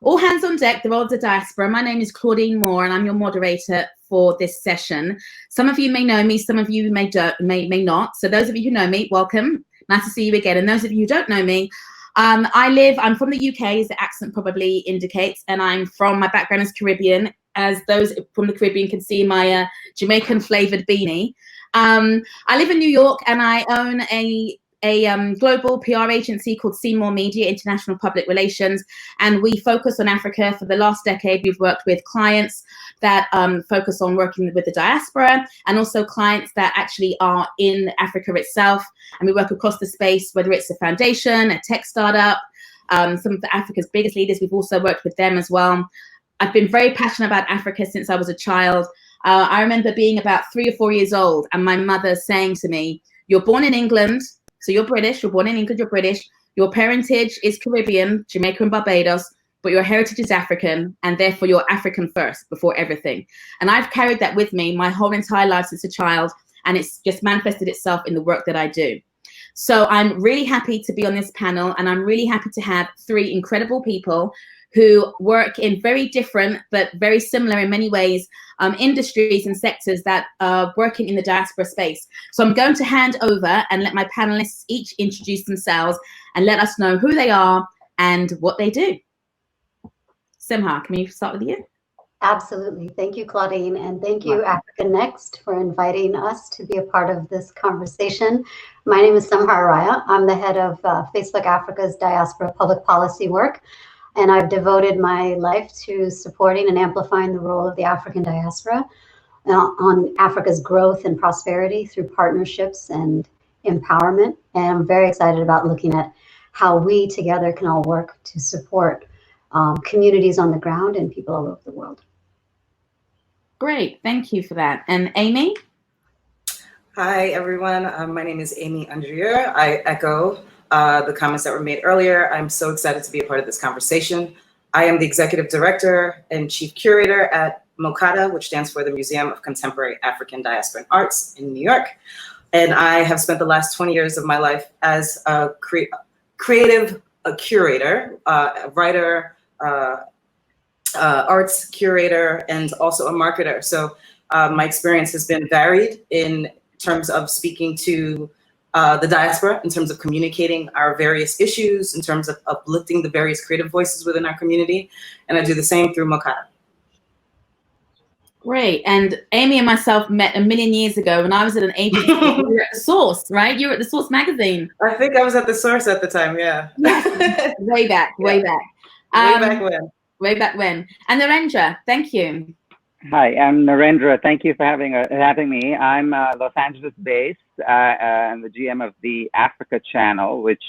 All hands on deck, the role of the diaspora. My name is Claudine Moore, and I'm your moderator for this session. Some of you may know me, some of you may not. So those of you who know me, welcome. Nice to see you again. And those of you who don't know me, I'm from the UK, as the accent probably indicates, and my background is Caribbean, as those from the Caribbean can see my Jamaican flavored beanie. I live in New York, and I own a global PR agency called Seymour Media International Public Relations, and we focus on Africa. For the last decade, we've worked with clients that focus on working with the diaspora, and also clients that actually are in Africa itself. And we work across the space, whether it's a foundation, a tech startup, some of Africa's biggest leaders. We've also worked with them as well. I've been very passionate about Africa since I was a child. I remember being about 3 or 4 years old, and my mother saying to me, "You're born in England, so you're British, you're born in England, you're British. Your parentage is Caribbean, Jamaica and Barbados, but your heritage is African, and therefore you're African first before everything." And I've carried that with me my whole entire life since a child, and it's just manifested itself in the work that I do. So I'm really happy to be on this panel, and I'm really happy to have 3 incredible people who work in very different but very similar in many ways industries and sectors that are working in the diaspora space. So I'm going to hand over and let my panelists each introduce themselves and let us know who they are and what they do. Simha, can we start with you? Absolutely. Thank you, Claudine. And thank you, Africa Next, for inviting us to be a part of this conversation. My name is Simha Araya. I'm the head of Facebook Africa's diaspora public policy work. And I've devoted my life to supporting and amplifying the role of the African diaspora on Africa's growth and prosperity through partnerships and empowerment. And I'm very excited about looking at how we together can all work to support communities on the ground and people all over the world. Great, thank you for that. And Amy? Hi, everyone. My name is Amy Andrier. I echo the comments that were made earlier. I'm so excited to be a part of this conversation. I am the executive director and chief curator at MOCADA, which stands for the Museum of Contemporary African Diasporan Arts in New York. And I have spent the last 20 years of my life as a creative curator, a writer, arts curator, and also a marketer. So my experience has been varied in terms of speaking to the diaspora, in terms of communicating our various issues, in terms of uplifting the various creative voices within our community. And I do the same through MOCADA. Great. And Amy and myself met a million years ago when I was at an agency. You were at The Source, right? You were at The Source magazine. I think I was at The Source at the time, yeah. Way back. Way back when. Way back when. And Narendra, thank you. Hi, I'm Narendra. Thank you for having me. I'm Los Angeles-based. I'm the GM of the Africa Channel, which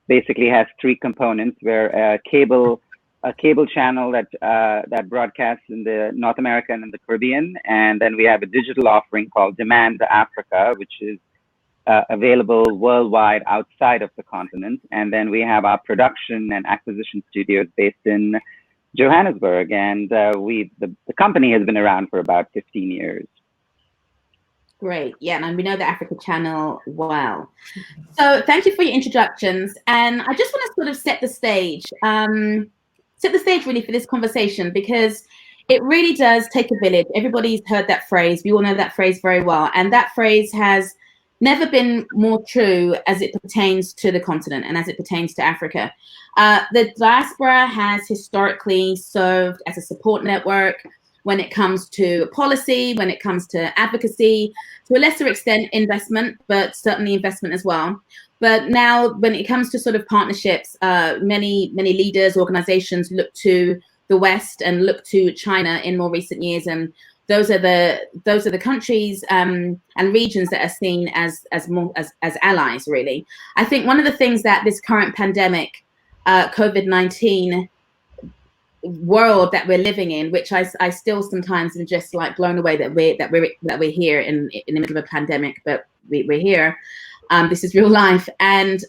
basically has 3 components. We're a cable channel that broadcasts in the North America and in the Caribbean, and then we have a digital offering called Demand Africa, which is available worldwide outside of the continent. And then we have our production and acquisition studios based in Johannesburg, and the company has been around for about 15 years. Great, yeah, and we know the Africa Channel well. So thank you for your introductions, and I just want to sort of set the stage really for this conversation, because it really does take a village. Everybody's heard that phrase. We all know that phrase very well, and that phrase has never been more true as it pertains to the continent and as it pertains to Africa. The diaspora has historically served as a support network when it comes to policy, when it comes to advocacy, to a lesser extent investment, but certainly investment as well. But now when it comes to sort of partnerships, many leaders, organizations look to the West and look to China in more recent years, and those are the countries and regions that are seen as allies, really. I think one of the things that this current pandemic, COVID-19 world that we're living in, which I still sometimes am just like blown away that we're here in the middle of a pandemic, but we're here. This is real life, and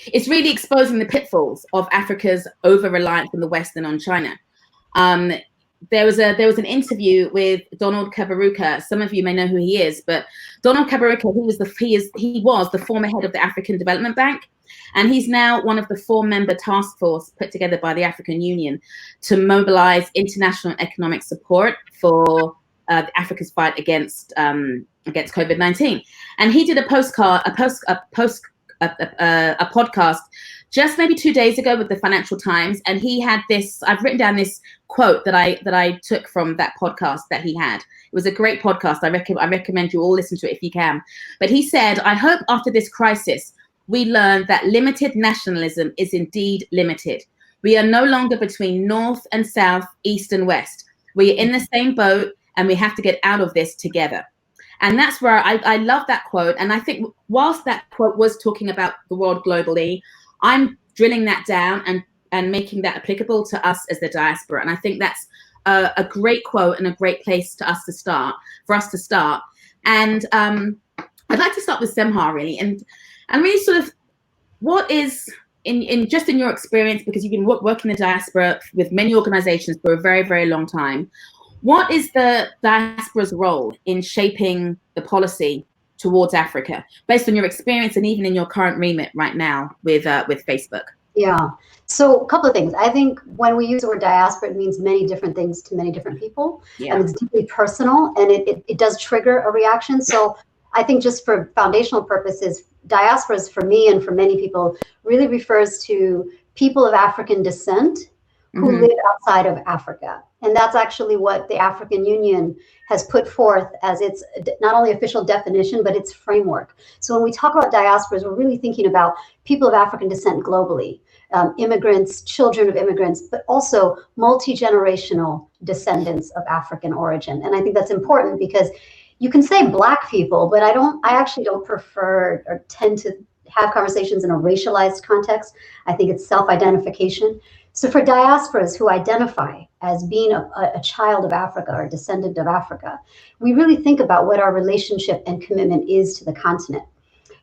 it's really exposing the pitfalls of Africa's over-reliance on the West and on China. There was an interview with Donald Kaberuka. Some of you may know who he is, but Donald Kaberuka, he was the former head of the African Development Bank, And he's now one of the 4-member task force put together by the African Union to mobilize international economic support for Africa's fight against COVID-19. And he did a podcast just maybe 2 days ago with the Financial Times, and he had this. I've written down this quote that I took from that podcast that he had. It was a great podcast. I recommend you all listen to it if you can. But he said, "I hope after this crisis we learn that limited nationalism is indeed limited. We are no longer between North and South, East and West. We are in the same boat, and we have to get out of this together." And that's where I love that quote. And I think whilst that quote was talking about the world globally, I'm drilling that down and making that applicable to us as the diaspora. And I think that's a great quote and a great place for us to start. And I'd like to start with Semhar, really, and really sort of what is in your experience, because you've been working the diaspora with many organizations for a very, very long time. What is the diaspora's role in shaping the policy towards Africa, based on your experience and even in your current remit right now with Facebook? Yeah. So a couple of things. I think when we use the word diaspora, it means many different things to many different people. Yeah. And it's deeply personal, and it does trigger a reaction. So I think just for foundational purposes, diasporas for me and for many people really refers to people of African descent who live outside of Africa. And that's actually what the African Union has put forth as its not only official definition, but its framework. So when we talk about diasporas, we're really thinking about people of African descent globally, immigrants, children of immigrants, but also multi-generational descendants of African origin. And I think that's important because you can say Black people, but I actually don't prefer or tend to have conversations in a racialized context. I think it's self-identification. So for diasporas who identify as being a child of Africa or a descendant of Africa, we really think about what our relationship and commitment is to the continent.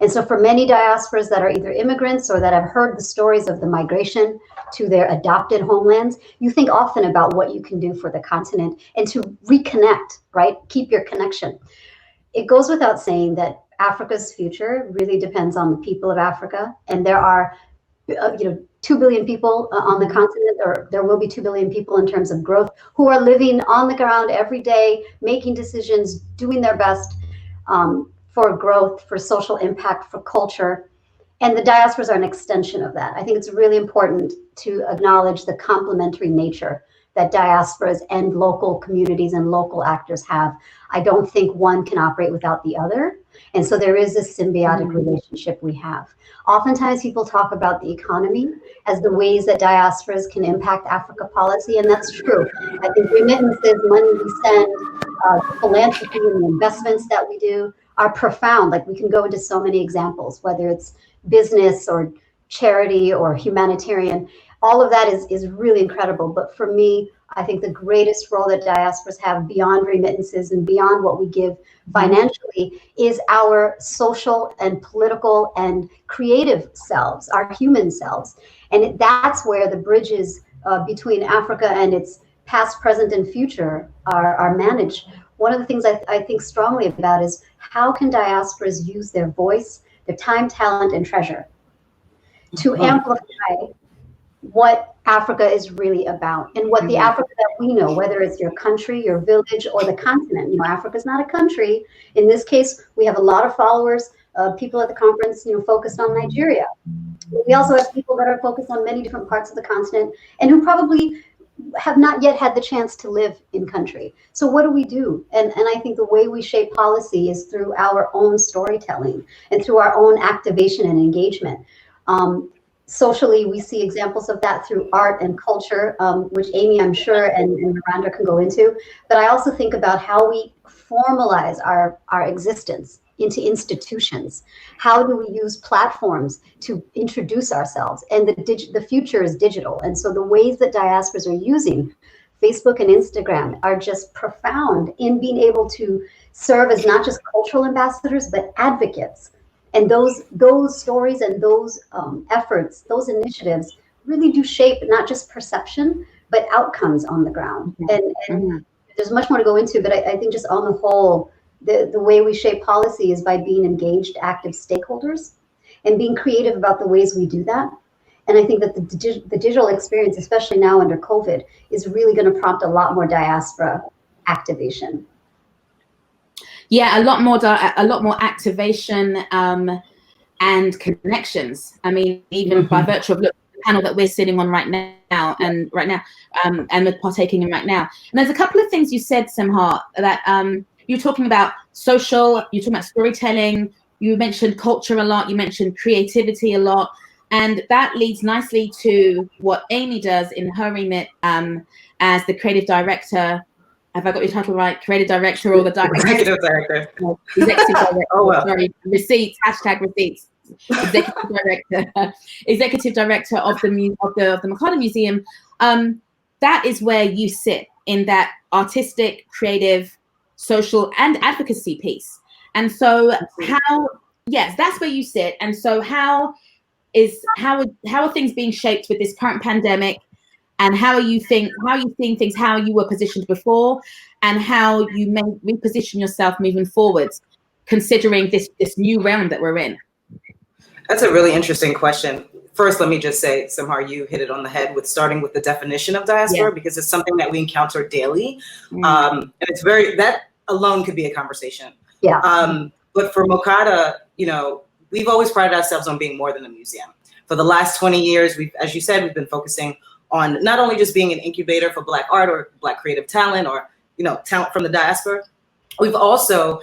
And so for many diasporas that are either immigrants or that have heard the stories of the migration to their adopted homelands, you think often about what you can do for the continent and to reconnect, right? Keep your connection. It goes without saying that Africa's future really depends on the people of Africa. And there are 2 billion people on the continent, or there will be 2 billion people in terms of growth, who are living on the ground every day, making decisions, doing their best for growth, for social impact, for culture. And the diasporas are an extension of that. I think it's really important to acknowledge the complementary nature that diasporas and local communities and local actors have. I don't think one can operate without the other. And so there is this symbiotic relationship we have. Oftentimes people talk about the economy as the ways that diasporas can impact Africa policy, and that's true. I think remittances, money we send, philanthropy and the investments that we do are profound. Like, we can go into so many examples, whether it's business or charity or humanitarian. All of that is really incredible. But for me, I think the greatest role that diasporas have beyond remittances and beyond what we give financially is our social and political and creative selves, our human selves. And that's where the bridges between Africa and its past, present, and future are managed. One of the things I think strongly about is how can diasporas use their voice, their time, talent, and treasure to amplify what Africa is really about and what the Africa that we know, whether it's your country, your village, or the continent. You know, Africa is not a country. In this case, we have a lot of followers, people at the conference, focused on Nigeria. We also have people that are focused on many different parts of the continent and who probably have not yet had the chance to live in country. So what do we do? And I think the way we shape policy is through our own storytelling and through our own activation and engagement. Socially, we see examples of that through art and culture, which Amy, I'm sure, and Miranda can go into. But I also think about how we formalize our existence into institutions. How do we use platforms to introduce ourselves? And the future is digital. And so the ways that diasporas are using Facebook and Instagram are just profound in being able to serve as not just cultural ambassadors, but advocates. And those stories and those efforts, those initiatives really do shape not just perception, but outcomes on the ground. And there's much more to go into, but I think just on the whole, the way we shape policy is by being engaged, active stakeholders. and being creative about the ways we do that. And I think that the digital experience, especially now under COVID, is really going to prompt a lot more diaspora activation. Yeah, a lot more activation and connections. I mean, even by virtue of the panel that we're sitting on right now, and we're partaking in right now. And there's a couple of things you said, Simha, that you're talking about social, you're talking about storytelling, you mentioned culture a lot, you mentioned creativity a lot. And that leads nicely to what Amy does in her remit as the creative director. Have I got your title right? Creative director or the executive director? Executive director. Oh, well. Sorry, receipts. #receipts. Executive director of the Mokata Museum. That is where you sit in that artistic, creative, social, and advocacy piece. And so, that's where you sit. And so, how are things being shaped with this current pandemic? And how are you seeing things, how you were positioned before, and how you may reposition yourself moving forwards, considering this new realm that we're in? That's a really interesting question. First, let me just say, Simhar, you hit it on the head with starting with the definition of diaspora, because it's something that we encounter daily. And it's that alone could be a conversation. Yeah. But for Mokata, we've always prided ourselves on being more than a museum. For the last 20 years, as you said, we've been focusing on not only just being an incubator for Black art or Black creative talent or, talent from the diaspora. We've also,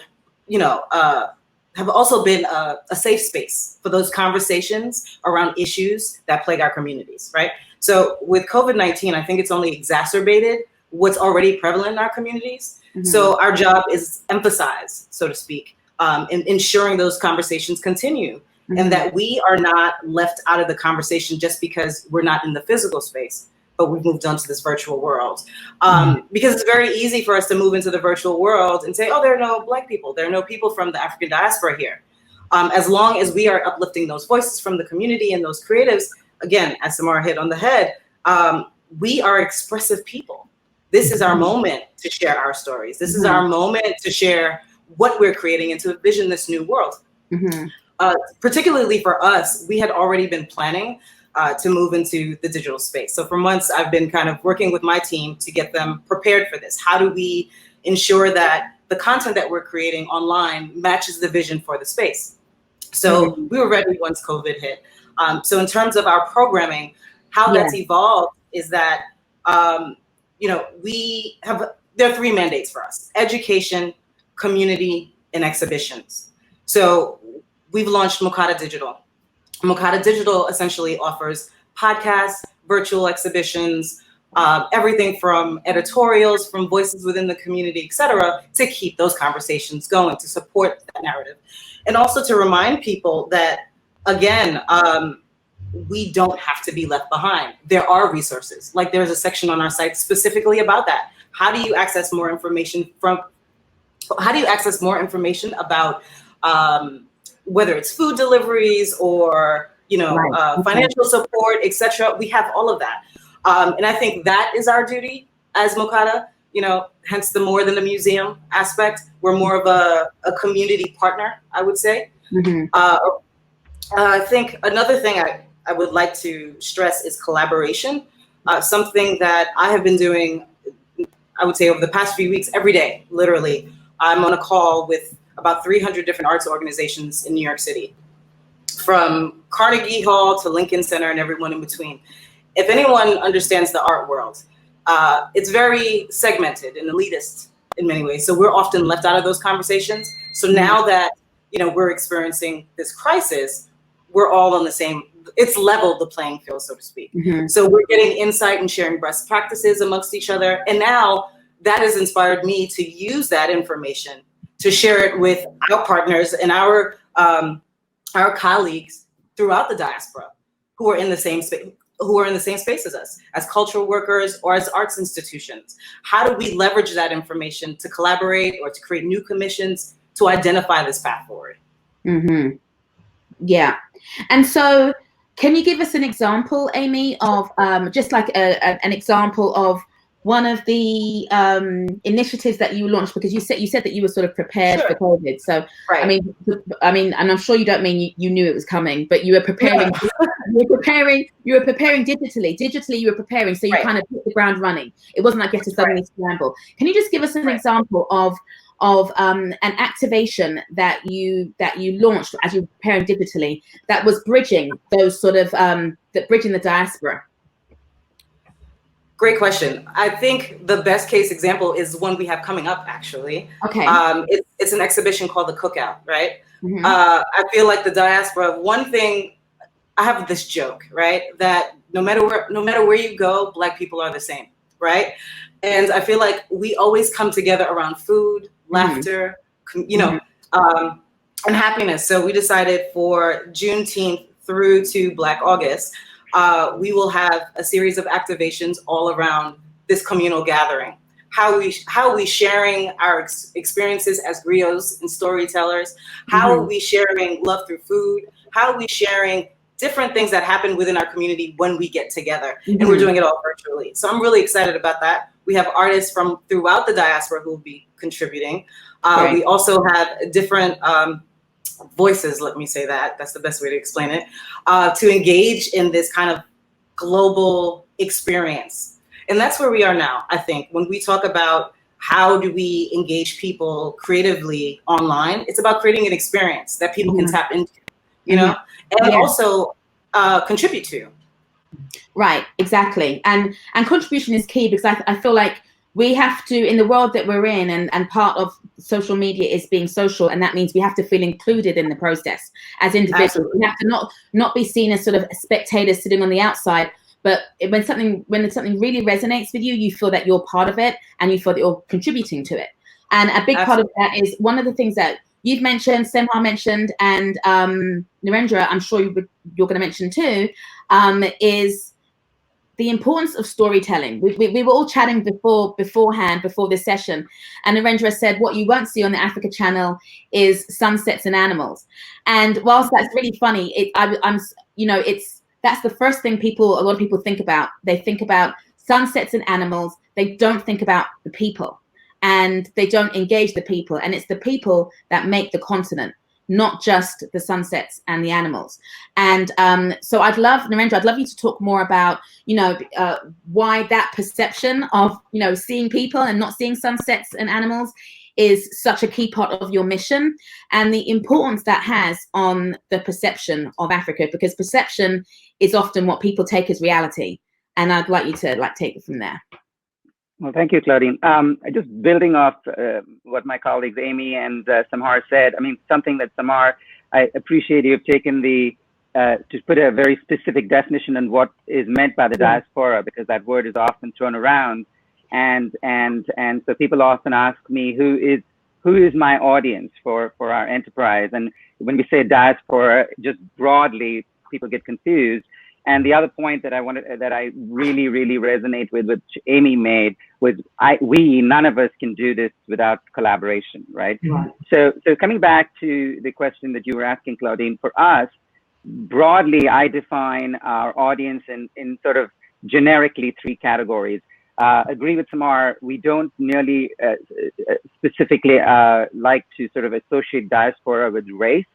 have also been a safe space for those conversations around issues that plague our communities, right? So with COVID-19, I think it's only exacerbated what's already prevalent in our communities. So our job is emphasized, so to speak, in ensuring those conversations continue. And that we are not left out of the conversation just because we're not in the physical space, but we've moved on to this virtual world. Because it's very easy for us to move into the virtual world and say, oh, there are no Black people. There are no people from the African diaspora here. As long as we are uplifting those voices from the community and those creatives, again, as Samara hit on the head, we are expressive people. This is our moment to share our stories. This is our moment to share what we're creating and to envision this new world. Particularly for us, we had already been planning to move into the digital space. So for months, I've been kind of working with my team to get them prepared for this. How do we ensure that the content that we're creating online matches the vision for the space? So we were ready once COVID hit. So in terms of our programming, how that's evolved is that, there are 3 mandates for us: education, community, and exhibitions. So we've launched Mokata Digital. Mokata Digital essentially offers podcasts, virtual exhibitions, everything from editorials, from voices within the community, et cetera, to keep those conversations going, to support that narrative. And also to remind people that, again, we don't have to be left behind. There are resources. Like there's a section on our site specifically about that. How do you access more information about whether it's food deliveries or, financial support, et cetera? We have all of that. And I think that is our duty as Mokata, hence the more than a museum aspect. We're more of a community partner, I would say. I think another thing I would like to stress is collaboration. Something that I have been doing, I would say over the past few weeks, every day, literally. I'm on a call with about 300 different arts organizations in New York City, from Carnegie Hall to Lincoln Center and everyone in between. If anyone understands the art world, it's very segmented and elitist in many ways. So we're often left out of those conversations. So now that, we're experiencing this crisis, we're all on the same, it's leveled the playing field, so to speak. So we're getting insight and sharing best practices amongst each other. And now that has inspired me to use that information to share it with our partners and our colleagues throughout the diaspora who are in the same space as us, as cultural workers or as arts institutions. How do we leverage that information to collaborate or to create new commissions to identify this path forward? Yeah. And so can you give us an example, Amy, of just like an example of one of the initiatives that you launched, because you said that you were sort of prepared for COVID. So Right. I mean, and I'm sure you don't mean you knew it was coming, but you were preparing. You were preparing digitally. Digitally, you were preparing, so you kind of hit the ground running. It wasn't like you had to suddenly scramble. Can you just give us an example of an activation that you launched as you were preparing digitally that was bridging those sort of bridging the diaspora? Great question. I think the best case example is one we have coming up, actually. Okay. It's an exhibition called The Cookout, right? Mm-hmm. I feel like the diaspora, one thing, I have this joke, right? That no matter where you go, Black people are the same, right? And I feel like we always come together around food, laughter, you know, and happiness. So we decided for Juneteenth through to Black August, we will have a series of activations all around this communal gathering. How we sharing our experiences as griots and storytellers? How are we sharing love through food? How are we sharing different things that happen within our community when we get together? And we're doing it all virtually. So I'm really excited about that. We have artists from throughout the diaspora who will be contributing. We also have different voices, let me say that, that's the best way to explain it, to engage in this kind of global experience. And that's where we are now, I think. When we talk about how do we engage people creatively online, it's about creating an experience that people can tap into, you know, and also contribute to. Right, exactly. And contribution is key, because I feel like we have to, in the world that we're in, and part of social media is being social, and that means we have to feel included in the process as individuals. Absolutely. We have to not be seen as sort of spectators sitting on the outside, but when something really resonates with you, you feel that you're part of it and you feel that you're contributing to it. And a big part of that is one of the things that you've mentioned, Semhar mentioned, and Narendra, I'm sure you're going to mention too, is the importance of storytelling. We were all chatting beforehand, before this session, and Narendra said what you won't see on the Africa channel is sunsets and animals. And whilst that's really funny, that's the first thing a lot of people think about. They think about sunsets and animals. They don't think about the people, and they don't engage the people. And it's the people that make the continent, not just the sunsets and the animals. And so Narendra, I'd love you to talk more about, why that perception of, seeing people and not seeing sunsets and animals is such a key part of your mission, and the importance that has on the perception of Africa, because perception is often what people take as reality. And I'd like you to take it from there. Well, thank you, Claudine. Just building off what my colleagues Amy and Semhar said, I mean, something that Semhar, I appreciate you've taken to put a very specific definition on what is meant by the diaspora, because that word is often thrown around. And so people often ask me, who is my audience for our enterprise? And when we say diaspora, just broadly, people get confused. And the other point that I really resonate with, which Amy made, was none of us can do this without collaboration, right? So coming back to the question that you were asking, Claudine, for us, broadly, I define our audience in sort of generically 3 categories. Agree with Semhar, we don't nearly specifically like to sort of associate diaspora with race,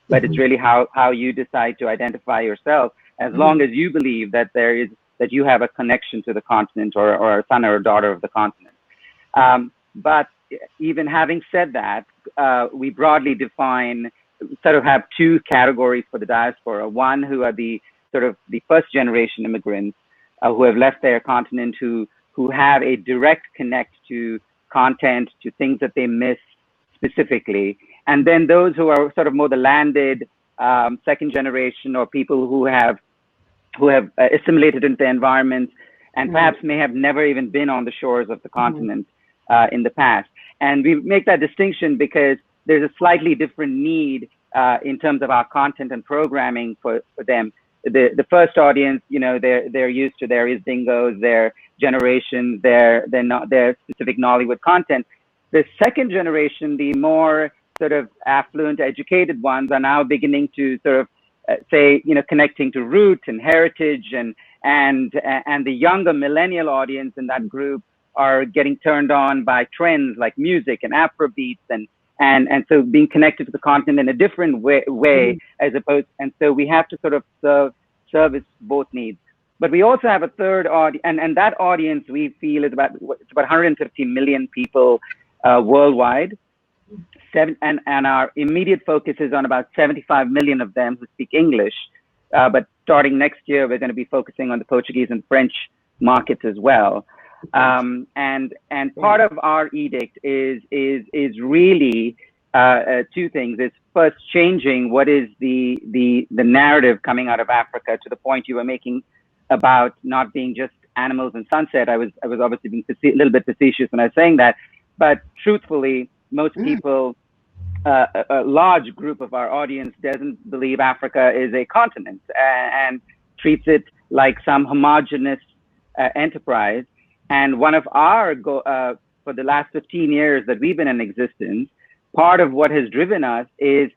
but it's really how you decide to identify yourself, as long as you believe that that you have a connection to the continent, or a son or a daughter of the continent. But even having said that, we broadly have 2 categories for the diaspora. One, who are the first generation immigrants who have left their continent, who have a direct connect to content, to things that they miss specifically. And then those who are sort of more the landed second generation, or people who have assimilated into the environment, and perhaps may have never even been on the shores of the continent in the past. And we make that distinction because there's a slightly different need in terms of our content and programming for them. The first audience, they're used to their Izdingos, their generations, their specific Nollywood content. The second generation, the more sort of affluent, educated ones, are now beginning to sort of connecting to root and heritage, and the younger millennial audience in that group are getting turned on by trends like music and Afrobeats, and so being connected to the content in a different way as opposed, and so we have to sort of service both needs. But we also have a third audience, and that audience we feel is about 150 million people worldwide. And our immediate focus is on about 75 million of them who speak English. But starting next year, we're going to be focusing on the Portuguese and French markets as well. And part of our edict is really two things. It's first changing what is the narrative coming out of Africa, to the point you were making about not being just animals and sunset. I was obviously being a little bit facetious when I was saying that, but truthfully, most people, a large group of our audience doesn't believe Africa is a continent and treats it like some homogenous enterprise. And one of our, for the last 15 years that we've been in existence, part of what has driven us is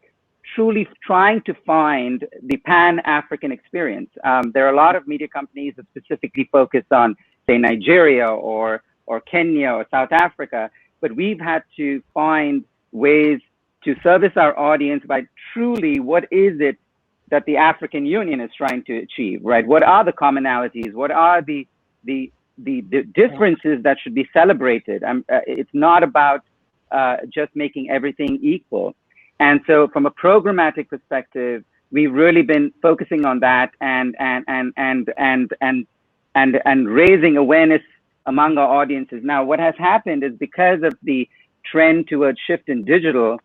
truly trying to find the Pan-African experience. There are a lot of media companies that specifically focus on, say, Nigeria or Kenya or South Africa, but we've had to find ways to service our audience by truly what is it that the African Union is trying to achieve, right? What are the commonalities? What are the differences that should be celebrated? It's not about just making everything equal. And so from a programmatic perspective, we've really been focusing on that and raising awareness among our audiences. Now, what has happened is, because of the trend towards shift in digital,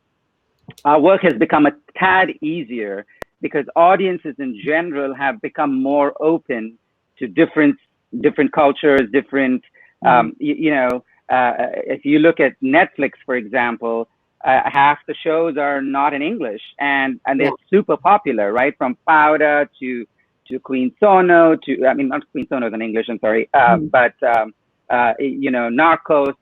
our work has become a tad easier, because audiences in general have become more open to different cultures, different, if you look at Netflix, for example, half the shows are not in English, and they're super popular, right? From Powder to Queen Sono not Queen Sono is in English, I'm sorry, but Narcos.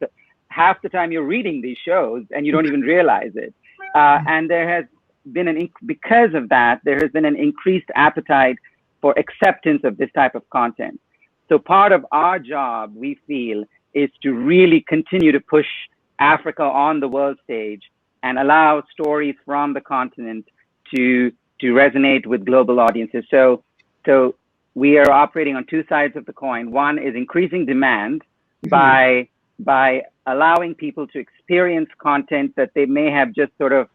Half the time you're reading these shows and you don't even realize it. And there has been because of that, there has been an increased appetite for acceptance of this type of content. So part of our job, we feel, is to really continue to push Africa on the world stage and allow stories from the continent to resonate with global audiences. So we are operating on two sides of the coin. One is increasing demand by allowing people to experience content that they may have just sort of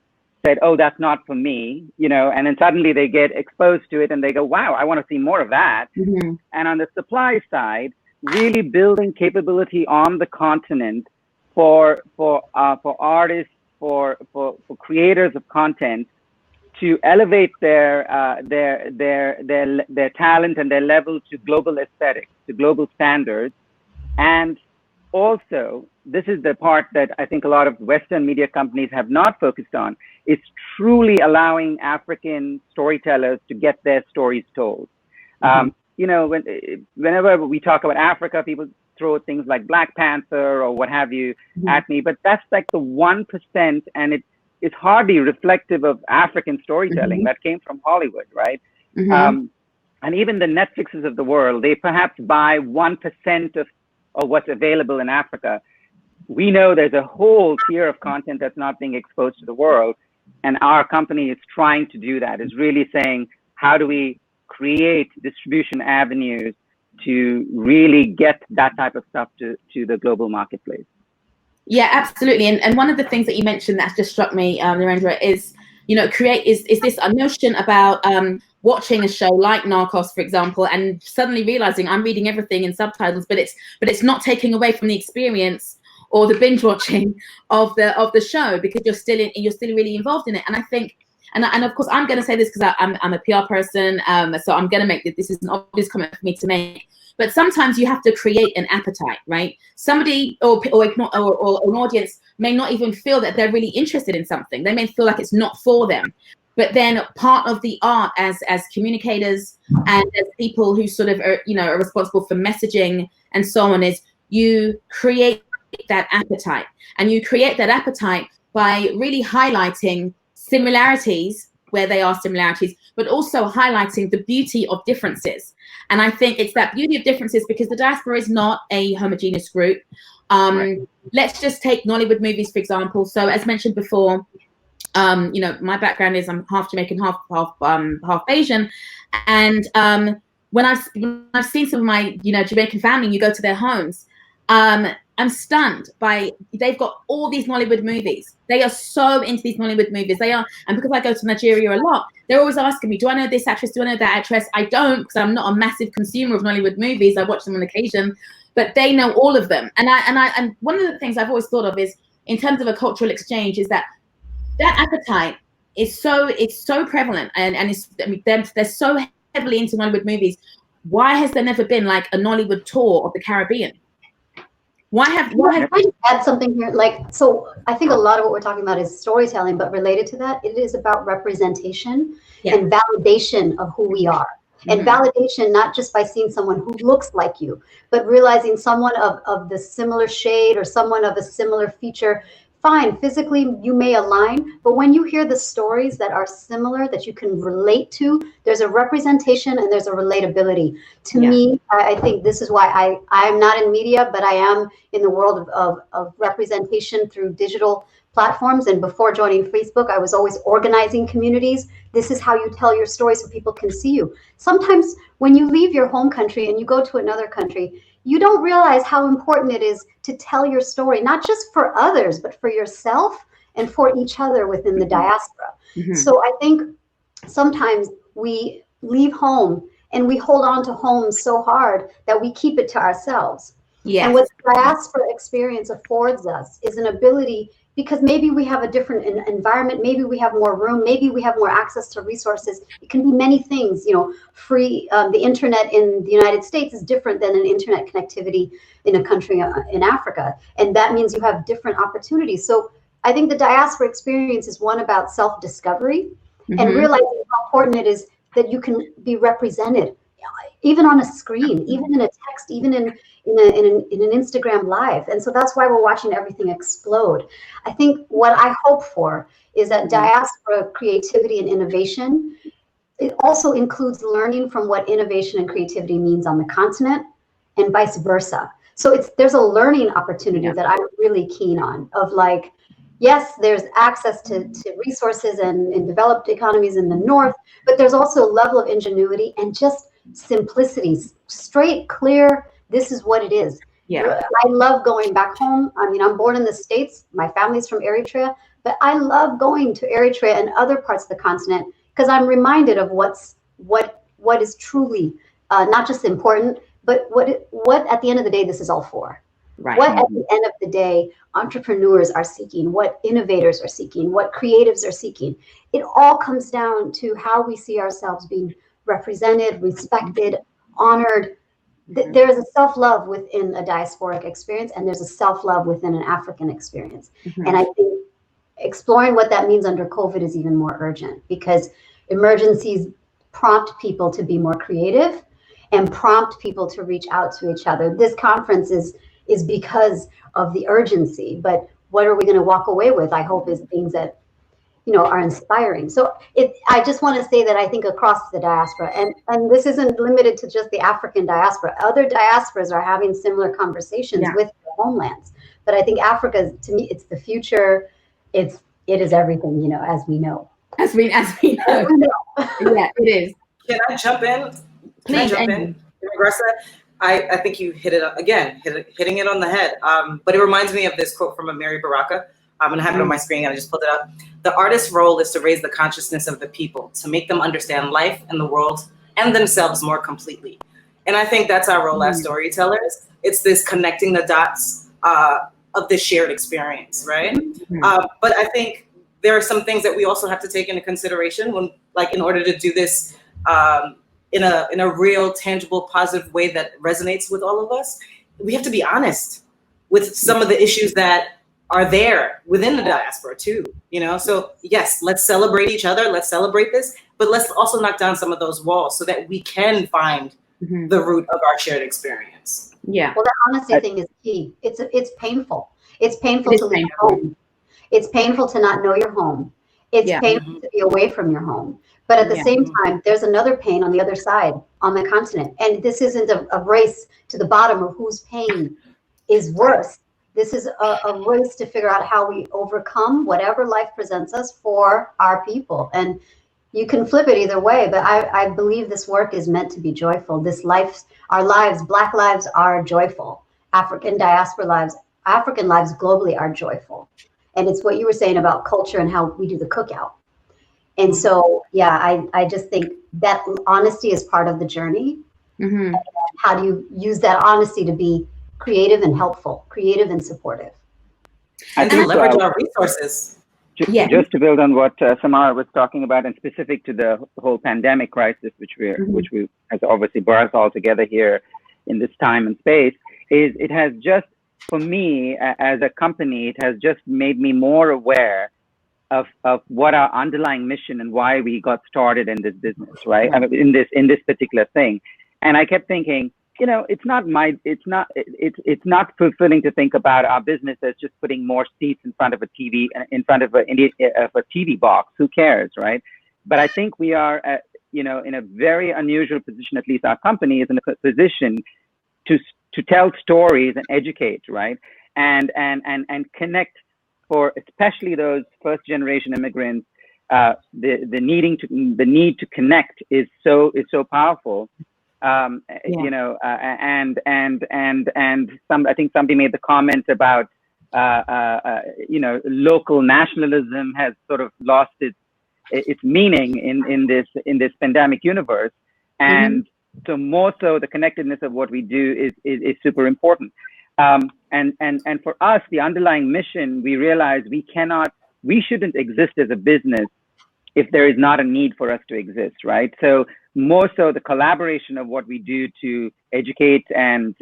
said, oh, that's not for me, and then suddenly they get exposed to it and they go, wow, I want to see more of that. And on the supply side, really building capability on the continent for artists, for creators of content, to elevate their talent and their level to global aesthetics, to global standards. And also, this is the part that I think a lot of Western media companies have not focused on, is truly allowing African storytellers to get their stories told. Whenever we talk about Africa, people throw things like Black Panther or what have you at me, but that's like the 1%, and it's hardly reflective of African storytelling that came from Hollywood, right? And even the Netflixes of the world, they perhaps buy 1% of what's available in Africa. We know there's a whole tier of content that's not being exposed to the world, and our company is trying to do that, is really saying, how do we create distribution avenues to really get that type of stuff to the global marketplace? Yeah, absolutely. And one of the things that you mentioned that just struck me, Narendra, is, is this a notion about watching a show like Narcos, for example, and suddenly realizing I'm reading everything in subtitles, but it's not taking away from the experience or the binge watching of the show, because you're still really involved in it. And I think, and of course, I'm going to say this because I'm a PR person, so I'm going to make this is an obvious comment for me to make. But sometimes you have to create an appetite, right? Somebody or an audience may not even feel that they're really interested in something. They may feel like it's not for them. But then part of the art as communicators and as people who sort of are responsible for messaging and so on, is you create that appetite. And you create that appetite by really highlighting similarities where they are similarities, but also highlighting the beauty of differences. And I think it's that beauty of differences because the diaspora is not a homogeneous group. Let's just take Nollywood movies, for example. So as mentioned before, you know, my background is I'm half Jamaican, half Asian. And when I've seen some of my, you know, Jamaican family, you go to their homes, I'm stunned by, they've got all these Nollywood movies. They are so into these Nollywood movies. They are, and because I go to Nigeria a lot, they're always asking me, do I know this actress? Do I know that actress? I don't, because I'm not a massive consumer of Nollywood movies. I watch them on occasion, but they know all of them. And one of the things I've always thought of is, in terms of a cultural exchange, is that appetite is so prevalent, and it's, I mean, they're so heavily into Nollywood movies. Why has there never been like a Nollywood tour of the Caribbean? Why have I add something here? Like, so I think a lot of what we're talking about is storytelling, but related to that, it is about representation and validation of who we are. And validation, not just by seeing someone who looks like you, but realizing someone of the similar shade or someone of a similar feature. Fine, physically you may align, but when you hear the stories that are similar, that you can relate to, there's a representation and there's a relatability. To me, I think this is why I'm not in media, but I am in the world of representation through digital platforms. And before joining Facebook, I was always organizing communities. This is how you tell your story so people can see you. Sometimes when you leave your home country and you go to another country, you don't realize how important it is to tell your story, not just for others, but for yourself and for each other within the diaspora. So I think sometimes we leave home and we hold on to home so hard that we keep it to ourselves. And what the diaspora experience affords us is an ability, because maybe we have a different environment, maybe we have more room, maybe we have more access to resources. It can be many things, you know, free. The internet in the United States is different than an internet connectivity in a country in Africa. And that means you have different opportunities. So I think the diaspora experience is one about self-discovery and realizing how important it is that you can be represented, even on a screen, even in a text, even in an Instagram live. And so that's why we're watching everything explode. I think what I hope for is that diaspora creativity and innovation, it also includes learning from what innovation and creativity means on the continent and vice versa. So there's a learning opportunity that I'm really keen on, of like, yes, there's access to resources and in developed economies in the North, but there's also a level of ingenuity and just simplicity, straight, clear, this is what it is. I love going back home. I mean, I'm born in the States. My family's from Eritrea, but I love going to Eritrea and other parts of the continent because I'm reminded of what is truly not just important, but what at the end of the day this is all for. What at the end of the day entrepreneurs are seeking, what innovators are seeking, what creatives are seeking. It all comes down to how we see ourselves being represented, respected, honored. There is a self-love within a diasporic experience, and there's a self-love within an African experience. And I think exploring what that means under COVID is even more urgent, because emergencies prompt people to be more creative and prompt people to reach out to each other. This conference is because of the urgency, but what are we going to walk away with, I hope, is things that, you know, are inspiring. So I just want to say that I think across the diaspora, and this isn't limited to just the African diaspora, other diasporas are having similar conversations with their homelands. But I think Africa, to me, it's the future. It is everything, you know, as we know. As we know. Yeah, it is. Can I jump in? Please. I think you hit it again, hitting it on the head. But it reminds me of this quote from Amiri Baraka. I'm going to have it on my screen. I just pulled it up. The artist's role is to raise the consciousness of the people, to make them understand life and the world and themselves more completely. And I think that's our role as storytellers. It's this connecting the dots of this shared experience, right? But I think there are some things that we also have to take into consideration when, like, in order to do this in a real, tangible, positive way that resonates with all of us, we have to be honest with some of the issues that are there within the diaspora too, you know? So yes, let's celebrate each other, let's celebrate this, but let's also knock down some of those walls so that we can find the root of our shared experience. Well, that honesty thing is key. It's painful. It's painful to leave home. It's painful to not know your home. It's painful to be away from your home. But at the same time, there's another pain on the other side, on the continent. And this isn't a race to the bottom of whose pain is worse. This is a race to figure out how we overcome whatever life presents us for our people. And you can flip it either way, but I believe this work is meant to be joyful. Our lives, Black lives are joyful. African diaspora lives, African lives globally are joyful. And it's what you were saying about culture and how we do the cookout. And so, yeah, I just think that honesty is part of the journey. Mm-hmm. How do you use that honesty to be creative and helpful, creative and supportive? And to leverage our resources. Just to build on what Samara was talking about, and specific to the whole pandemic crisis, which has obviously brought us all together here in this time and space, is it has just, for me as a company, it has just made me more aware of what our underlying mission and why we got started in this business, right? I mean, in this particular thing. And I kept thinking, it's not fulfilling to think about our business as just putting more seats in front of a TV, in front of a TV box. Who cares, right? But I think we are, in a very unusual position. At least our company is in a position to tell stories and educate, right? And connect for especially those first generation immigrants. The need to connect is so powerful. I think somebody made the comment about local nationalism has sort of lost its meaning in this pandemic universe, and so more so the connectedness of what we do is super important. And for us, the underlying mission, we realize we shouldn't exist as a business if there is not a need for us to exist, right? So more so the collaboration of what we do to educate and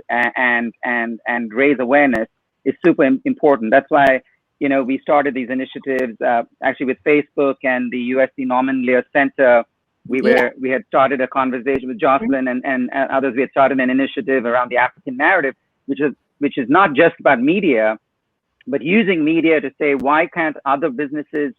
raise awareness is super important. That's why, we started these initiatives, actually with Facebook and the USC Norman Lear Center. We had started a conversation with Jocelyn and others. We had started an initiative around the African narrative, which is not just about media, but using media to say, why aren't other businesses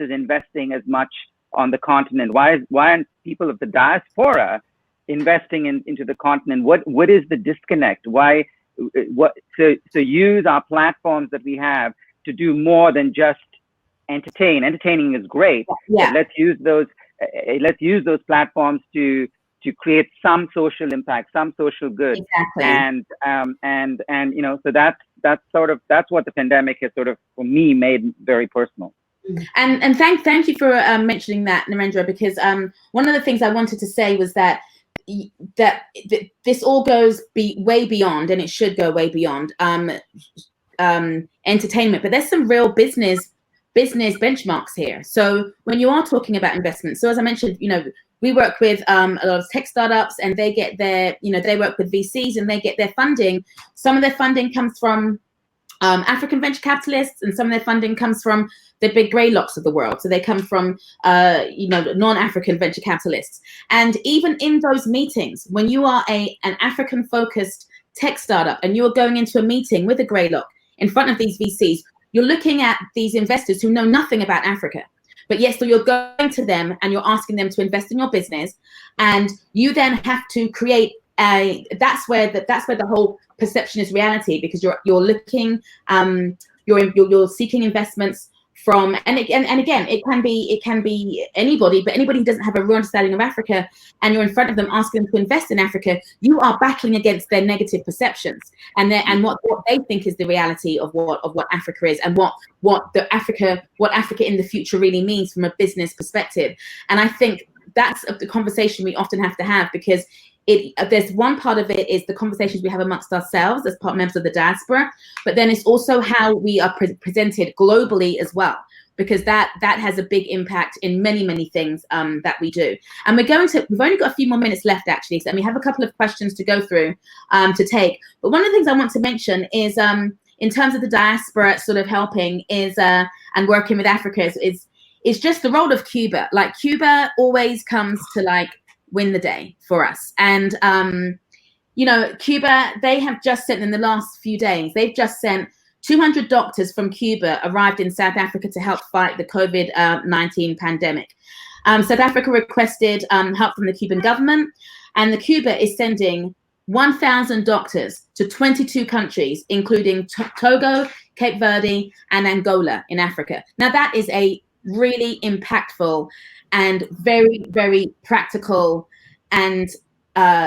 investing as much on the continent? Why aren't people of the diaspora investing into the continent? What is the disconnect? So use our platforms that we have to do more than just entertain. Entertaining is great, but let's use those platforms to create some social impact, some social good. Exactly. So that's what the pandemic has sort of, for me, made very personal. And thank you for mentioning that, Narendra, because one of the things I wanted to say was that this all goes way beyond, and it should go way beyond entertainment, but there's some real business benchmarks here. So when you are talking about investment, so as I mentioned, we work with a lot of tech startups, and they get their, they work with VCs and they get their funding. Some of their funding comes from African venture capitalists, and some of their funding comes from the big Greylocks of the world. So they come from, non-African venture capitalists. And even in those meetings, when you are an African-focused tech startup and you are going into a meeting with a Greylock in front of these VCs, you're looking at these investors who know nothing about Africa. But yes, so you're going to them and you're asking them to invest in your business, and you then have to create that's where the whole perception is reality, because you're looking, you're seeking investments from, and again, it can be anybody, but anybody who doesn't have a real understanding of Africa, and you're in front of them asking them to invest in Africa, you are battling against their negative perceptions and what they think is the reality of what Africa is, and what Africa in the future really means from a business perspective. And I think that's the conversation we often have to have, because there's one part of it is the conversations we have amongst ourselves as members of the diaspora, but then it's also how we are presented globally as well, because that has a big impact in many things that we do. And we've only got a few more minutes left, actually, and we have a couple of questions to go through to take. But one of the things I want to mention is in terms of the diaspora sort of helping is and working with Africa is just the role of Cuba. Like, Cuba always comes to win the day for us. And, Cuba, they have just sent in the last few days, they've just sent 200 doctors from Cuba arrived in South Africa to help fight the COVID-19 pandemic. South Africa requested help from the Cuban government, and the Cuba is sending 1,000 doctors to 22 countries, including Togo, Cape Verde, and Angola in Africa. Now, that is a really impactful and very, very practical and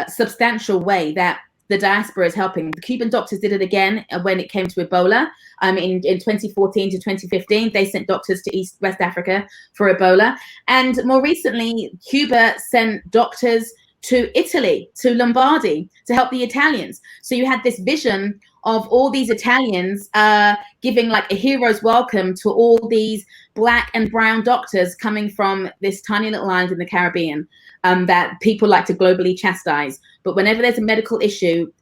substantial way that the diaspora is helping. The Cuban doctors did it again when it came to Ebola. In 2014 to 2015, they sent doctors to West Africa for Ebola. And more recently, Cuba sent doctors to Italy, to Lombardy, to help the Italians. So you had this vision of all these Italians giving like a hero's welcome to all these Black and brown doctors coming from this tiny little island in the Caribbean that people like to globally chastise. But whenever there's a medical issue,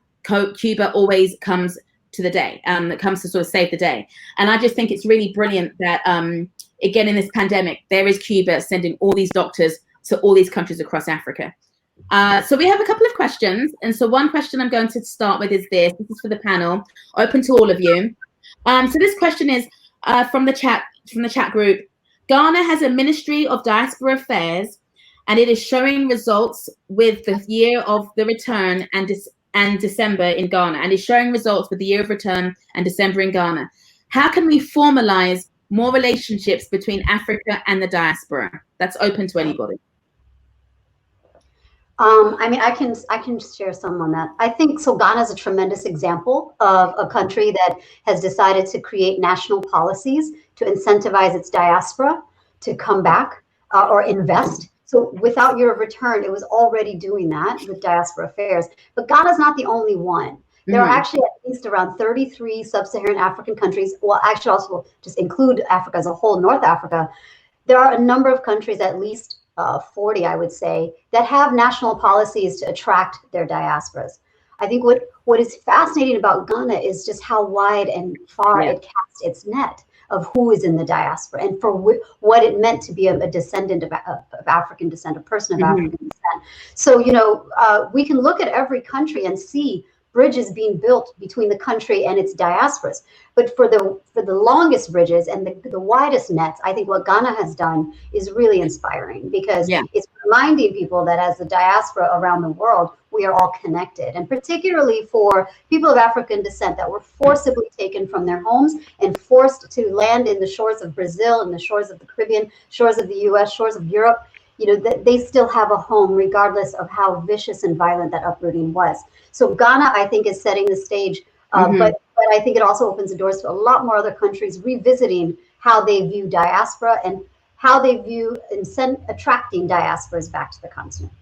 Cuba always comes to the day, that comes to sort of save the day. And I just think it's really brilliant that, again, in this pandemic, there is Cuba sending all these doctors to all these countries across Africa. So we have a couple of questions. And so one question I'm going to start with is this. This is for the panel, open to all of you. So this question is from the chat group. Ghana has a Ministry of Diaspora Affairs, and it is showing results with the year of the return and December in Ghana, and is showing results with the year of return and December in Ghana. How can we formalize more relationships between Africa and the diaspora? That's open to anybody. I mean, I can share some on that. I think so. Ghana is a tremendous example of a country that has decided to create national policies to incentivize its diaspora to come back or invest. So without year of return, it was already doing that with diaspora affairs. But Ghana's not the only one. There are actually at least around 33 sub-Saharan African countries. Well, actually also just include Africa as a whole, North Africa. There are a number of countries, at least 40, I would say, that have national policies to attract their diasporas. I think what is fascinating about Ghana is just how wide and far it casts its net of who is in the diaspora and for what it meant to be a descendant of African descent, a person of African descent. So, you know, we can look at every country and see bridges being built between the country and its diasporas. But for the longest bridges and the widest nets, I think what Ghana has done is really inspiring, because it's reminding people that as a diaspora around the world, we are all connected. And particularly for people of African descent that were forcibly taken from their homes and forced to land in the shores of Brazil and the shores of the Caribbean, shores of the US, shores of Europe, you know, that they still have a home regardless of how vicious and violent that uprooting was. So Ghana, I think, is setting the stage, but I think it also opens the doors to a lot more other countries revisiting how they view diaspora and how they view attracting diasporas back to the continent.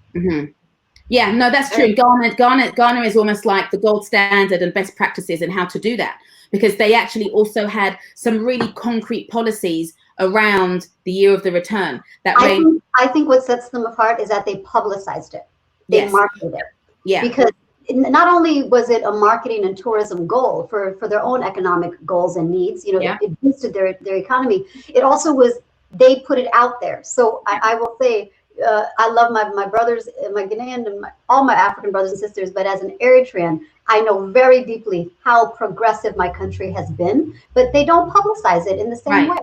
Yeah, no, that's true. Ghana is almost like the gold standard and best practices in how to do that, because they actually also had some really concrete policies around the year of the return. I think what sets them apart is that they publicized it. They marketed it. Yeah. Because not only was it a marketing and tourism goal for their own economic goals and needs, you know, it boosted their economy. It also was, they put it out there. So I will say, I love my brothers, my Ghanaian and all my African brothers and sisters, but as an Eritrean, I know very deeply how progressive my country has been, but they don't publicize it in the same way.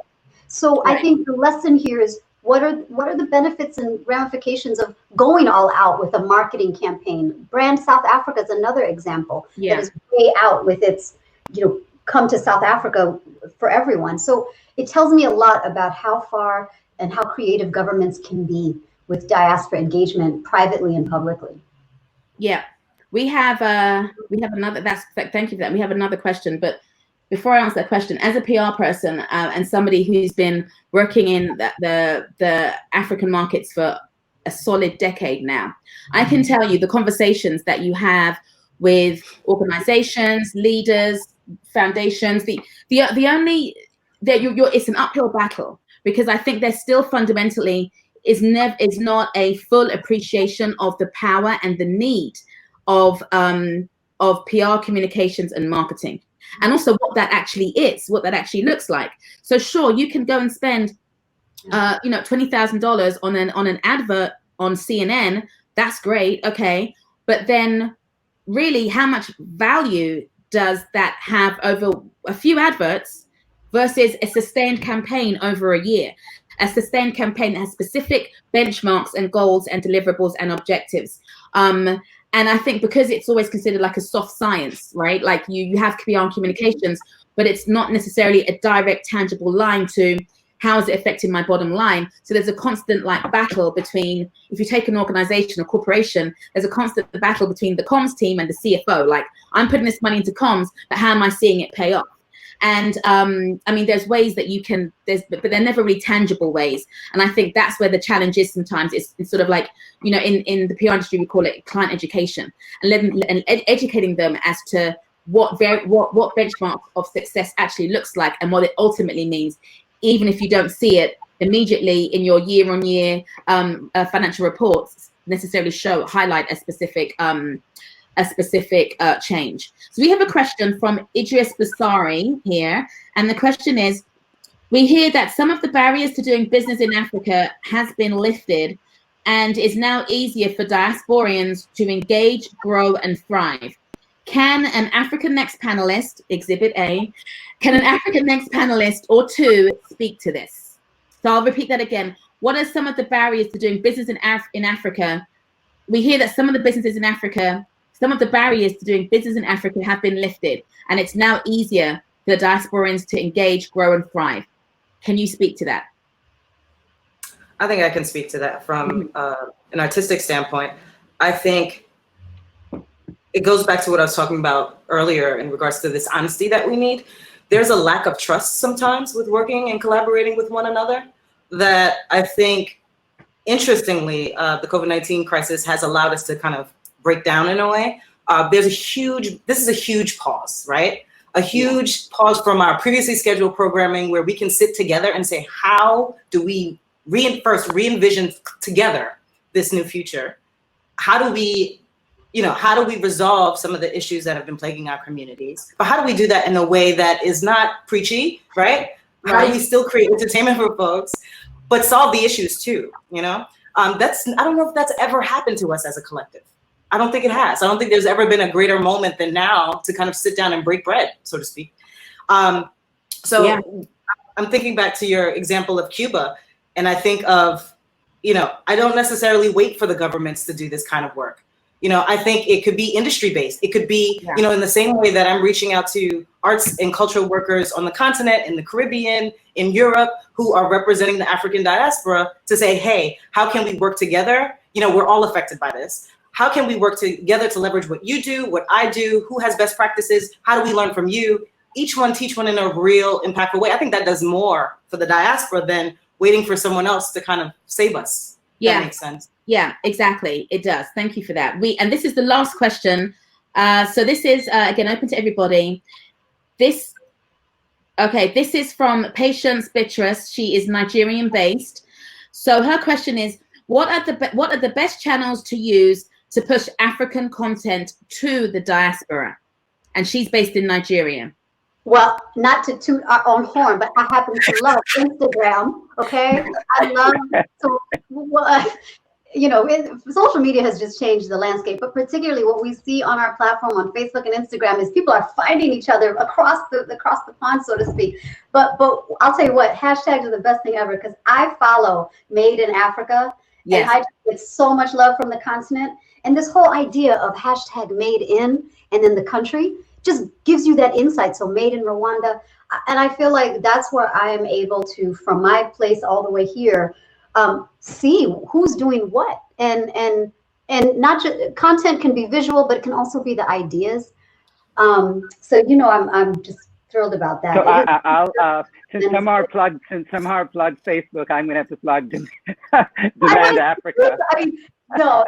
So I think the lesson here is, what are the benefits and ramifications of going all out with a marketing campaign? Brand South Africa is another example that is way out with its, you know, come to South Africa for everyone. So it tells me a lot about how far and how creative governments can be with diaspora engagement privately and publicly. Yeah, we have another. Thank you for that. We have another question, but before I answer that question, as a PR person and somebody who's been working in the African markets for a solid decade now, I can tell you the conversations that you have with organizations, leaders, foundations, it's an uphill battle, because I think there's still fundamentally is not a full appreciation of the power and the need of PR communications and marketing. And also what that actually is, what that actually looks like. So sure, you can go and spend, $20,000 on an advert on CNN. That's great, okay. But then really, how much value does that have over a few adverts versus a sustained campaign over a year? A sustained campaign that has specific benchmarks and goals and deliverables and objectives. And I think because it's always considered like a soft science, right? Like you have PR communications, but it's not necessarily a direct, tangible line to how is it affecting my bottom line. So there's a constant like battle between, if you take an organization or corporation, there's a constant battle between the comms team and the CFO. Like, I'm putting this money into comms, but how am I seeing it pay off? And I mean, there's ways that you can, but they're never really tangible ways. And I think that's where the challenge is sometimes. It's sort of like, you know, in the PR industry, we call it client education, and educating them as to what benchmark of success actually looks like and what it ultimately means, even if you don't see it immediately in your year-on-year financial reports necessarily highlight a specific change. So we have a question from Idris Basari here, and the question is, we hear that some of the barriers to doing business in Africa has been lifted and is now easier for diasporians to engage, grow, and thrive. Can an African Next panelist, Exhibit A, can an African Next panelist or two speak to this? So I'll repeat that again. What are some of the barriers to doing business in Africa? We hear that some of the businesses in Africa, some of the barriers to doing business in Africa have been lifted, and it's now easier for the diasporians to engage, grow, and thrive. Can you speak to that? I think I can speak to that from an artistic standpoint. I think it goes back to what I was talking about earlier in regards to this honesty that we need. There's a lack of trust sometimes with working and collaborating with one another that I think, interestingly, the COVID-19 crisis has allowed us to kind of break down in a way. This is a huge pause, right? A huge pause from our previously scheduled programming where we can sit together and say, how do we first re-envision together this new future? How do we resolve some of the issues that have been plaguing our communities? But how do we do that in a way that is not preachy, right? How do we still create entertainment for folks, but solve the issues too, you know? I don't know if that's ever happened to us as a collective. I don't think it has. I don't think there's ever been a greater moment than now to kind of sit down and break bread, so to speak. I'm thinking back to your example of Cuba, and I think of, you know, I don't necessarily wait for the governments to do this kind of work. You know, I think it could be industry-based. It could be, you know, in the same way that I'm reaching out to arts and cultural workers on the continent, in the Caribbean, in Europe, who are representing the African diaspora to say, hey, how can we work together? You know, we're all affected by this. How can we work together to leverage what you do, what I do, who has best practices? How do we learn from you? Each one teach one in a real impactful way. I think that does more for the diaspora than waiting for someone else to kind of save us. Yeah. That makes sense. Yeah, exactly. It does. Thank you for that. And this is the last question. So this is, again, open to everybody. This is from Patience Bitrus. She is Nigerian based. So her question is, what are the best channels to use to push African content to the diaspora? And she's based in Nigeria. Well, not to toot our own horn, but I happen to love Instagram. Okay, I love you know, social media has just changed the landscape, but particularly what we see on our platform on Facebook and Instagram is people are fighting each other across the pond, so to speak. But I'll tell you what, hashtags are the best thing ever, because I follow Made in Africa, and I just get so much love from the continent. And this whole idea of hashtag made in and then the country just gives you that insight. So made in Rwanda. And I feel like that's where I am able to, from my place all the way here, see who's doing what. And not just content can be visual, but it can also be the ideas. So, you know, I'm just thrilled about that. So I'll since Samar plugged Facebook, I'm gonna have to plug Demand Africa. I mean, no,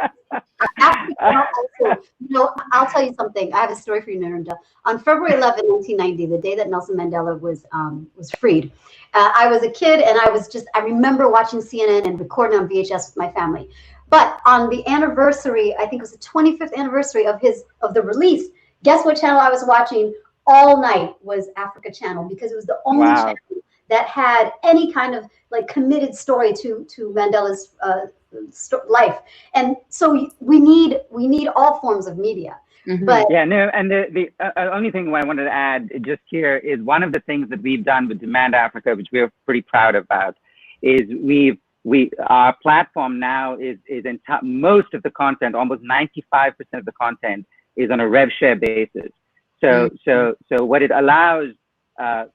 I'll tell you something. I have a story for you, Narendra. On February 11, 1990, the day that Nelson Mandela was freed, I was a kid, and I remember watching CNN and recording on VHS with my family. But on the anniversary, I think it was the 25th anniversary of the release, guess what channel I was watching all night? Was Africa Channel, because it was the only channel that had any kind of like committed story to Mandela's life. And so we need all forms of media. But yeah, no, and the only thing I wanted to add just here is one of the things that we've done with Demand Africa, which we're pretty proud about, is our platform now is most of the content, almost 95% of the content is on a rev share basis. So what it allows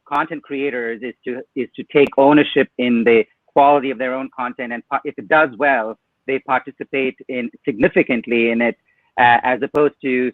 content creators is to take ownership in the quality of their own content, and if it does well, they participate significantly in it, as opposed to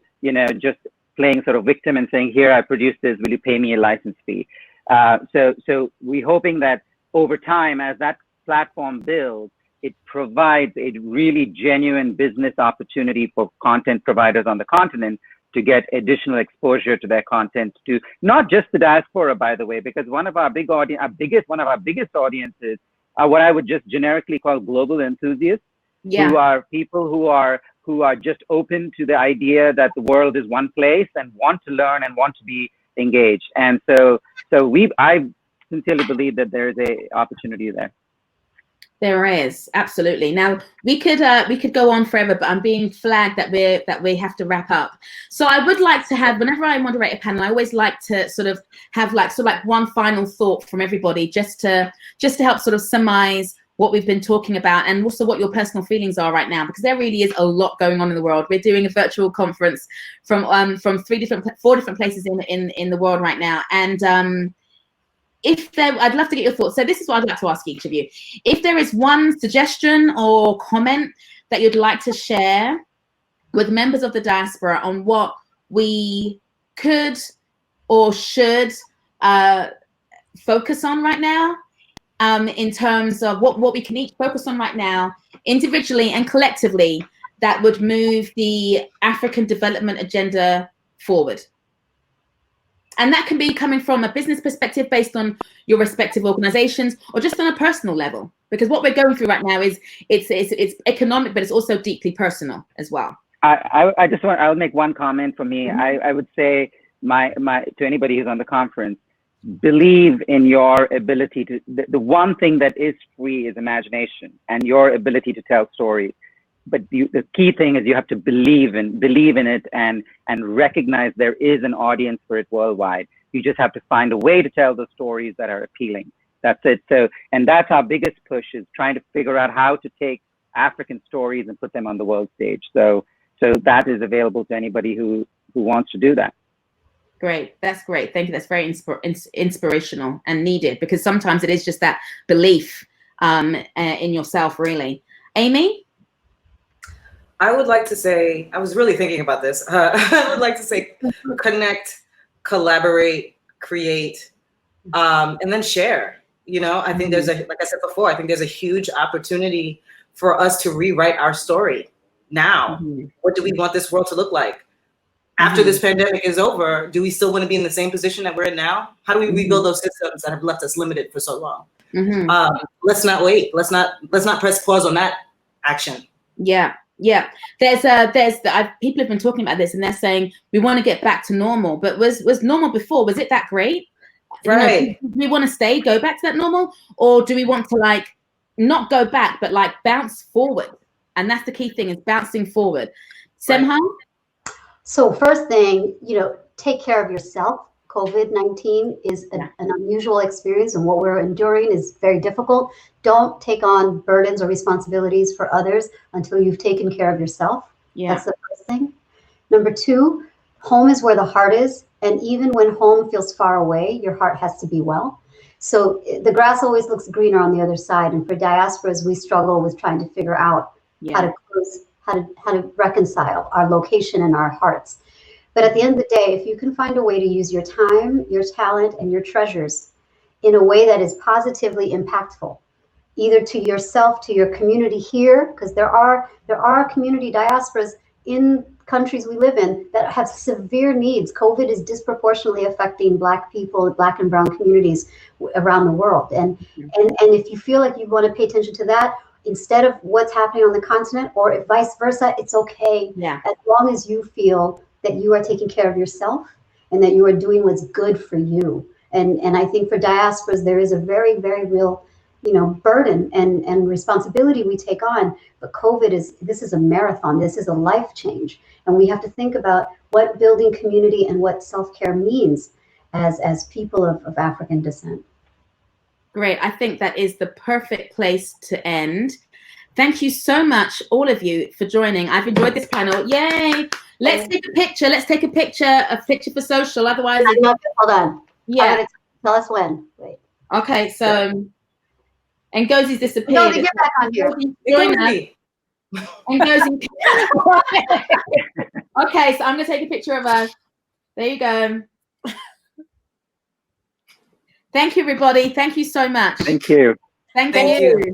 just playing sort of victim and saying, here, I produced this, will you pay me a license fee? So we're hoping that over time, as that platform builds, it provides a really genuine business opportunity for content providers on the continent to get additional exposure to their content, to not just the diaspora, by the way, because one of our biggest audiences are what I would just generically call global enthusiasts, who are people who are just open to the idea that the world is one place and want to learn and want to be engaged. And so I sincerely believe that there is a opportunity there. There is, absolutely. Now we could go on forever, but I'm being flagged that we have to wrap up. So I would like to have, whenever I moderate a panel, I always like to sort of have like one final thought from everybody, just to help sort of surmise what we've been talking about, and also what your personal feelings are right now, because there really is a lot going on in the world. We're doing a virtual conference from 4 different places in the world right now, and I'd love to get your thoughts. So this is what I'd like to ask each of you. If there is one suggestion or comment that you'd like to share with members of the diaspora on what we could or should focus on right now, in terms of what we can each focus on right now, individually and collectively, that would move the African development agenda forward. And that can be coming from a business perspective based on your respective organizations, or just on a personal level, because what we're going through right now is it's economic, but it's also deeply personal as well. I'll make one comment for me. I would say to anybody who's on the conference, believe in your ability to, the one thing that is free is imagination and your ability to tell stories. But the key thing is you have to believe in it and recognize there is an audience for it worldwide. You just have to find a way to tell the stories that are appealing. That's it. So, and that's our biggest push, is trying to figure out how to take African stories and put them on the world stage. So that is available to anybody who wants to do that. Great. That's great. Thank you. That's very inspirational and needed, because sometimes it is just that belief in yourself, really. Amy? I would like to say, I was really thinking about this. I would like to say, connect, collaborate, create, and then share. I think there's like I said before, I think there's a huge opportunity for us to rewrite our story now. What do we want this world to look like? After this pandemic is over, do we still want to be in the same position that we're in now? How do we rebuild those systems that have left us limited for so long? Let's not wait. Let's not press pause on that action. Yeah. People have been talking about this, and they're saying we want to get back to normal. But was normal before? Was it that great? Right. Do we want to go back to that normal, or do we want to not go back, but bounce forward? And that's the key thing, is bouncing forward. Semha? So first thing, take care of yourself. COVID-19 is an unusual experience, and what we're enduring is very difficult. Don't take on burdens or responsibilities for others until you've taken care of yourself. That's the first thing. Number 2, home is where the heart is. And even when home feels far away, your heart has to be well. So the grass always looks greener on the other side. And for diasporas, we struggle with trying to figure out how to reconcile our location and our hearts. But at the end of the day, if you can find a way to use your time, your talent, and your treasures in a way that is positively impactful, either to yourself, to your community here, because there are community diasporas in countries we live in that have severe needs. COVID is disproportionately affecting Black people, Black and brown communities around the world. And if you feel like you want to pay attention to that, instead of what's happening on the continent, or if vice versa, it's okay. As long as you feel that you are taking care of yourself and that you are doing what's good for you. And I think for diasporas, there is a very, very real, burden and responsibility we take on. But this is a marathon. This is a life change. And we have to think about what building community and what self-care means as people of African descent. Great. I think that is the perfect place to end. Thank you so much, all of you, for joining. I've enjoyed this panel. Yay! Let's take a picture. Let's take a picture for social. Otherwise, hold on. Yeah. Tell us when. Wait. Okay. So, and Ngozi's disappeared. Get back on here. Join us. And Ngozi. Okay. So I'm gonna take a picture of us. There you go. Thank you, everybody. Thank you so much. Thank you. Thank you.